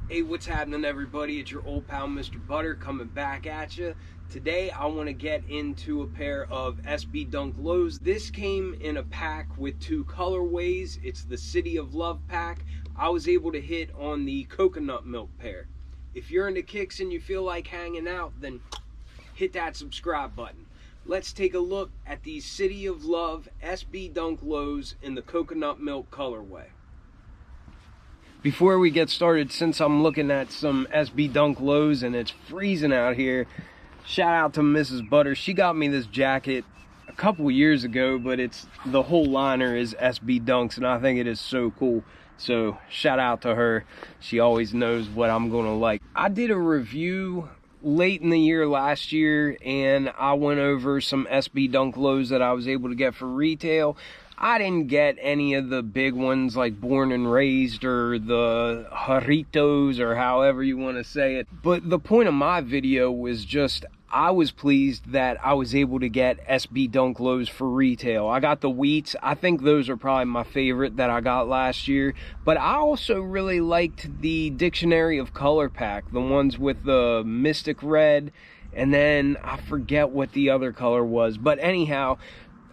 Hey, what's happening, everybody? It's your old pal Mr. Butter coming back at you. Today I want to get into a pair of SB Dunk Lows. This came in a pack with two colorways. It's the City of Love pack. I was able to hit on the coconut milk pair. If you're into kicks and you feel like hanging out, then hit that subscribe button. Let's take a look at these City of Love SB Dunk Lows in the coconut milk colorway. Before we get started, since I'm looking at some SB Dunk Lows and it's freezing out here, shout out to Mrs. Butter. She got me this jacket a couple years ago, but the whole liner is SB Dunks and I think it is so cool. So shout out to her. She always knows what I'm gonna like. I did a review late in the year last year and I went over some SB Dunk Lows that I was able to get for retail. I didn't get any of the big ones like Born and Raised or the Jarritos or however you want to say it. But the point of my video was just I was pleased that I was able to get SB Dunk Lows for retail. I got the Wheats. I think those are probably my favorite that I got last year. But I also really liked the Dictionary of Color pack, the ones with the Mystic Red, and then I forget what the other color was. But anyhow,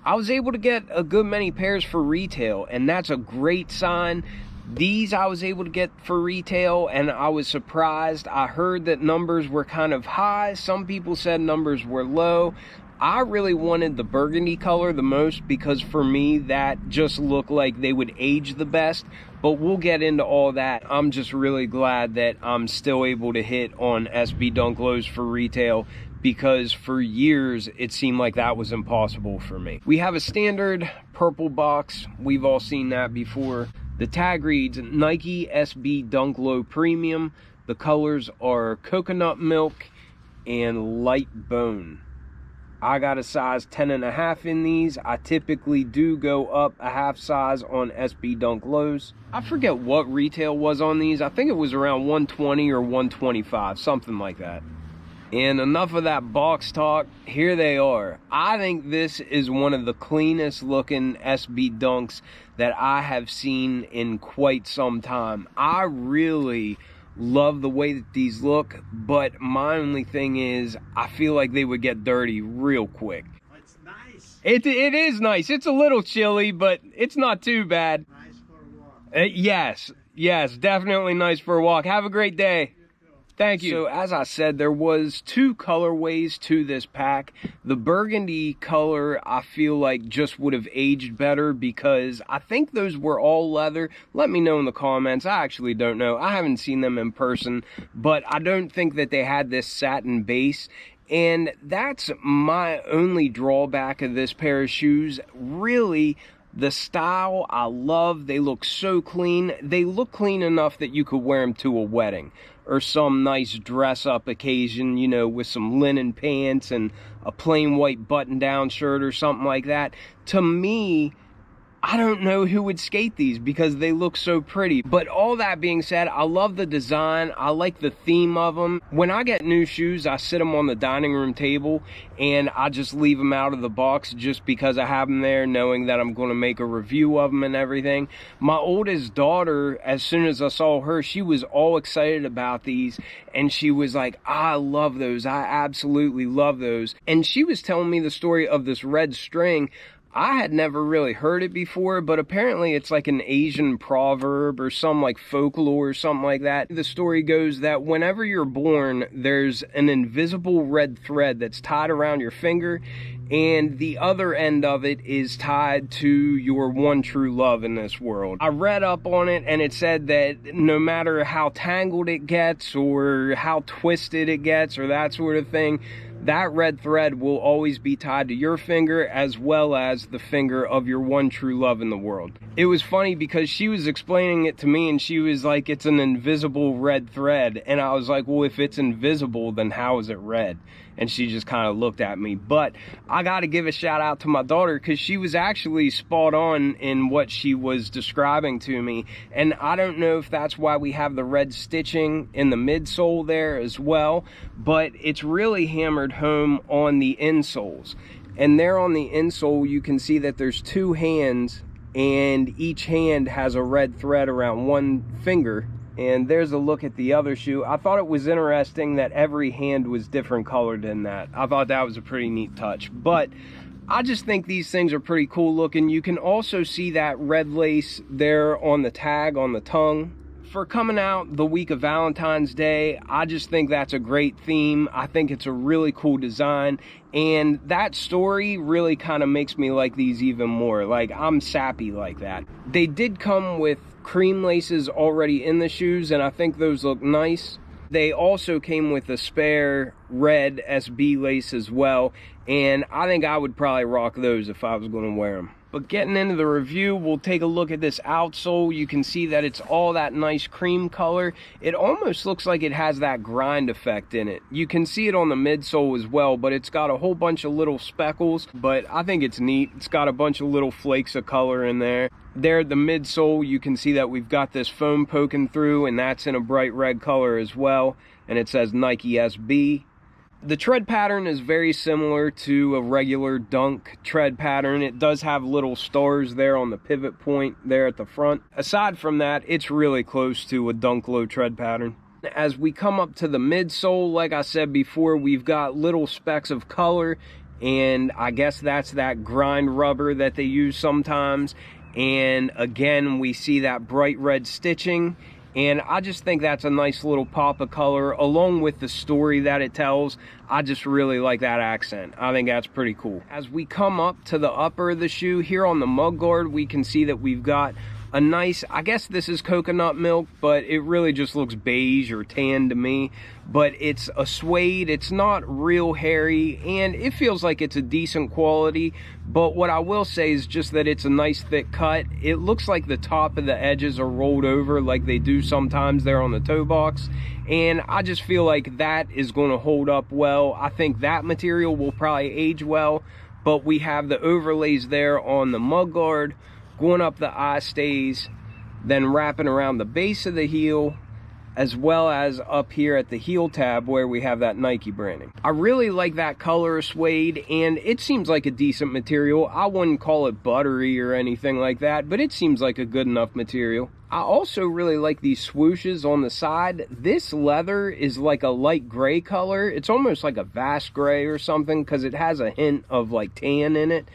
I was able to get a good many pairs for retail, and that's a great sign. These I was able to get for retail, and I was surprised. I heard that numbers were kind of high. Some people said numbers were low. I really wanted the burgundy color the most because for me, that just looked like they would age the best. But we'll get into all that. I'm just really glad that I'm still able to hit on SB Dunk Lows for retail, because for years it seemed like that was impossible for me. We have a standard purple box. We've all seen that before. The tag reads Nike SB Dunk Low Premium. The colors are coconut milk and light bone. I got a size 10.5 in these. I typically do go up a half size on SB Dunk Lows. I forget what retail was on these. I think it was around 120 or 125, something like that. And enough of that box talk, here they are. I think this is one of the cleanest looking SB Dunks that I have seen in quite some time. I really love the way that these look, but my only thing is I feel like they would get dirty real quick. It's nice. It is nice. It's a little chilly, but it's not too bad. Nice for a walk. Yes, definitely nice for a walk. Have a great day. Thank you. So as I said, there was two colorways to this pack. The burgundy color I feel like just would have aged better because I think those were all leather. Let me know in the comments. I actually don't know. I haven't seen them in person, but I don't think that they had this satin base. And that's my only drawback of this pair of shoes. Really, the style I love. They look so clean. They look clean enough that you could wear them to a wedding or some nice dress-up occasion, you know, with some linen pants and a plain white button-down shirt or something like that. To me, I don't know who would skate these because they look so pretty. But all that being said, I love the design. I like the theme of them. When I get new shoes, I sit them on the dining room table and I just leave them out of the box just because I have them there, knowing that I'm going to make a review of them and everything. My oldest daughter, as soon as I saw her, she was all excited about these and she was like, I love those. I absolutely love those. And she was telling me the story of this red string. I had never really heard it before, but apparently it's like an Asian proverb or some like folklore or something like that. The story goes that whenever you're born, there's an invisible red thread that's tied around your finger, and the other end of it is tied to your one true love in this world. I read up on it and it said that no matter how tangled it gets or how twisted it gets or that sort of thing, that red thread will always be tied to your finger as well as the finger of your one true love in the world. It was funny because she was explaining it to me and she was like, it's an invisible red thread. And I was like, well, if it's invisible, then how is it red? And she just kind of looked at me. But I got to give a shout out to my daughter because she was actually spot on in what she was describing to me. And I don't know if that's why we have the red stitching in the midsole there as well, but it's really hammered home on the insoles. And there on the insole, you can see that there's two hands and each hand has a red thread around one finger And there's a look at the other shoe. I thought it was interesting that every hand was different colored than that. I thought that was a pretty neat touch. But I just think these things are pretty cool looking. You can also see that red lace there on the tag, on the tongue. For coming out the week of Valentine's Day, I just think that's a great theme. I think it's a really cool design, and that story really kind of makes me like these even more. Like, I'm sappy like that. They did come with cream laces already in the shoes, and I think those look nice. They also came with a spare red SB lace as well, and I think I would probably rock those if I was going to wear them. But getting into the review, we'll take a look at this outsole. You can see that it's all that nice cream color. It almost looks like it has that grind effect in it. You can see it on the midsole as well, but it's got a whole bunch of little speckles, but I think it's neat. It's got a bunch of little flakes of color in there. There at the midsole, you can see that we've got this foam poking through, and that's in a bright red color as well, and it says Nike SB. The tread pattern is very similar to a regular Dunk tread pattern. It does have little stars there on the pivot point there at the front. Aside from that, it's really close to a Dunk low tread pattern. As we come up to the midsole, like I said before, we've got little specks of color, and I guess that's that grind rubber that they use sometimes. And again, we see that bright red stitching. And I just think that's a nice little pop of color, along with the story that it tells. I just really like that accent. I think that's pretty cool. As we come up to the upper of the shoe, here on the mud guard, we can see that we've got a nice, I guess this is coconut milk, but it really just looks beige or tan to me. But it's a suede, it's not real hairy, and it feels like it's a decent quality. But what I will say is just that it's a nice thick cut. It looks like the top of the edges are rolled over like they do sometimes there on the toe box. And I just feel like that is going to hold up well. I think that material will probably age well. But we have the overlays there on the mud guard, going up the eye stays, then wrapping around the base of the heel, as well as up here at the heel tab where we have that Nike branding. I really like that color of suede, and it seems like a decent material. I wouldn't call it buttery or anything like that, but it seems like a good enough material. I also really like these swooshes on the side. This leather is like a light gray color. It's almost like a vast gray or something, because it has a hint of like tan in it,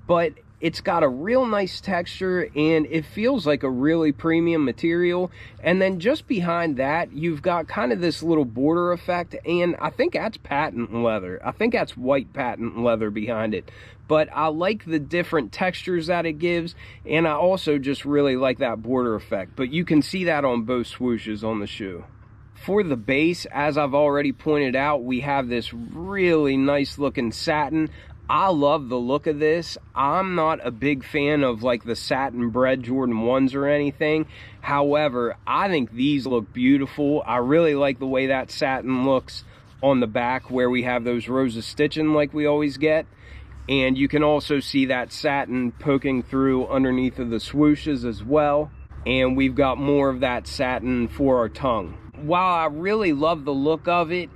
but it's got a real nice texture, and it feels like a really premium material. And then just behind that, you've got kind of this little border effect, and I think that's patent leather. I think that's white patent leather behind it. But I like the different textures that it gives, and I also just really like that border effect. But you can see that on both swooshes on the shoe. For the base, as I've already pointed out, we have this really nice looking satin. I love the look of this. I'm not a big fan of like the satin bred Jordan 1s or anything. However, I think these look beautiful. I really like the way that satin looks on the back where we have those rows of stitching like we always get. And you can also see that satin poking through underneath of the swooshes as well. And we've got more of that satin for our tongue. While I really love the look of it,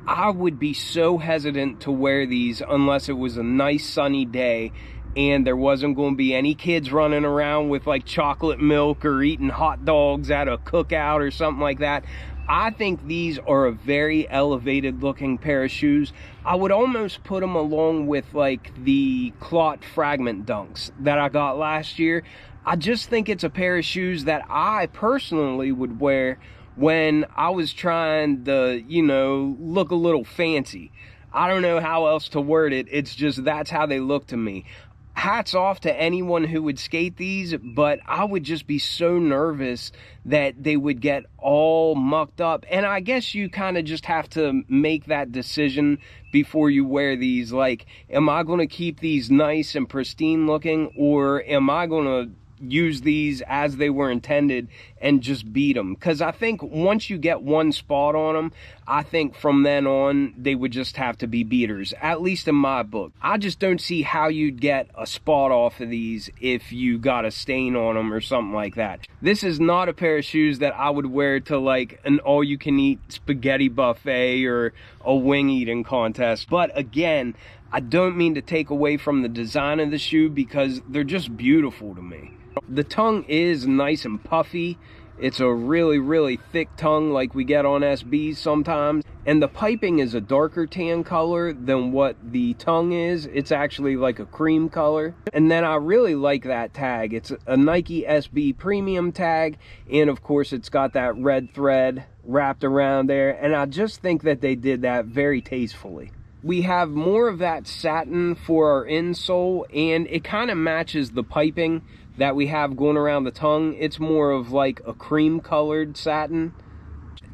I would be so hesitant to wear these unless it was a nice sunny day and there wasn't going to be any kids running around with like chocolate milk or eating hot dogs at a cookout or something like that. I think these are a very elevated looking pair of shoes. I would almost put them along with like the Clot Fragment Dunks that I got last year. I just think it's a pair of shoes that I personally would wear when I was trying to, you know, look a little fancy. I don't know how else to word it. It's just that's how they look to me. Hats off to anyone who would skate these, but I would just be so nervous that they would get all mucked up. And I guess you kind of just have to make that decision before you wear these. Like, am I going to keep these nice and pristine looking, or am I going to use these as they were intended and just beat them? Because I think once you get one spot on them, I think from then on they would just have to be beaters, at least in my book. I just don't see how you'd get a spot off of these if you got a stain on them or something like that. This is not a pair of shoes that I would wear to like an all-you-can-eat spaghetti buffet or a wing eating contest. But again, I don't mean to take away from the design of the shoe because they're just beautiful to me. The tongue is nice and puffy, It's a really, really thick tongue like we get on SBs sometimes. And the piping is a darker tan color than what the tongue is. It's actually like a cream color. And then I really like that tag. It's a Nike SB Premium tag. And of course, it's got that red thread wrapped around there. And I just think that they did that very tastefully. We have more of that satin for our insole, and it kind of matches the piping that we have going around the tongue. It's more of like a cream colored satin.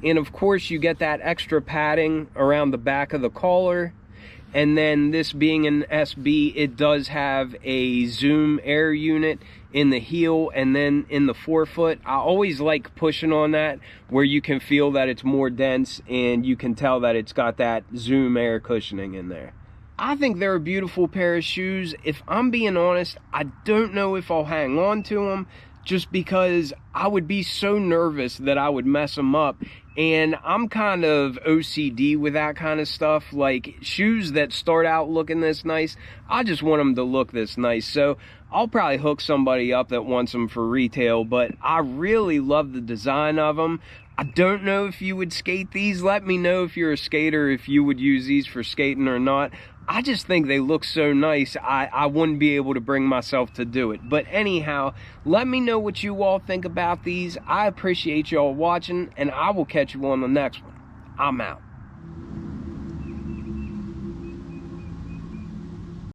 And of course you get that extra padding around the back of the collar. And then this being an SB, it does have a Zoom air unit in the heel and then in the forefoot. I always like pushing on that where you can feel that it's more dense and you can tell that it's got that Zoom air cushioning in there. I think they're a beautiful pair of shoes. If I'm being honest, I don't know if I'll hang on to them just because I would be so nervous that I would mess them up. And I'm kind of OCD with that kind of stuff. Like shoes that start out looking this nice, I just want them to look this nice. So I'll probably hook somebody up that wants them for retail, but I really love the design of them. I don't know if you would skate these. Let me know if you're a skater, if you would use these for skating or not. I just think they look so nice, I wouldn't be able to bring myself to do it. But anyhow, let me know what you all think about these. I appreciate y'all watching, and I will catch you on the next one. I'm out.